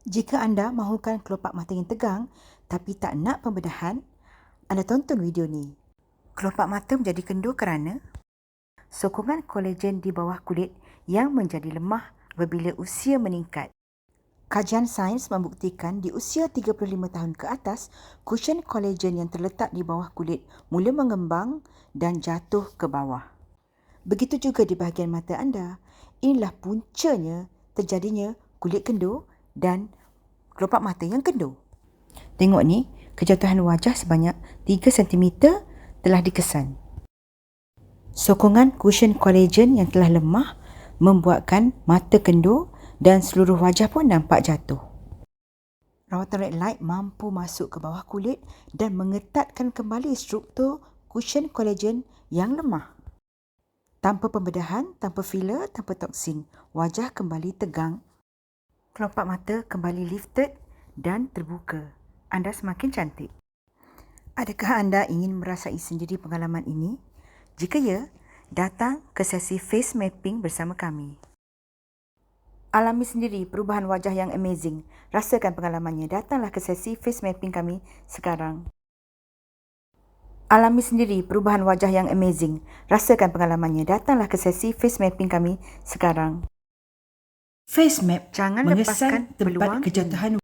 Jika anda mahukan kelopak mata yang tegang tapi tak nak pembedahan, anda tonton video ni. Kelopak mata menjadi kendur kerana sokongan kolagen di bawah kulit yang menjadi lemah apabila usia meningkat. Kajian sains membuktikan di usia 35 tahun ke atas, kusyen kolagen yang terletak di bawah kulit mula mengembang dan jatuh ke bawah. Begitu juga di bahagian mata anda. Inilah puncanya terjadinya kulit kendur dan kelopak mata yang kendur. Tengok ni, kejatuhan wajah sebanyak 3 cm telah dikesan. Sokongan kusyen kolagen yang telah lemah membuatkan mata kendur dan seluruh wajah pun nampak jatuh. Rawatan red light mampu masuk ke bawah kulit dan mengetatkan kembali struktur kusyen kolagen yang lemah. Tanpa pembedahan, tanpa filler, tanpa toksin, wajah kembali tegang. Kelopak mata kembali lifted dan terbuka. Anda semakin cantik. Adakah anda ingin merasai sendiri pengalaman ini? Jika ya, datang ke sesi face mapping bersama kami. Alami sendiri perubahan wajah yang amazing. Rasakan pengalamannya. Datanglah ke sesi face mapping kami sekarang. Alami sendiri perubahan wajah yang amazing. Rasakan pengalamannya. Datanglah ke sesi face mapping kami sekarang. Face map Jangan mengesan lepaskan tempat peluang kejatuhan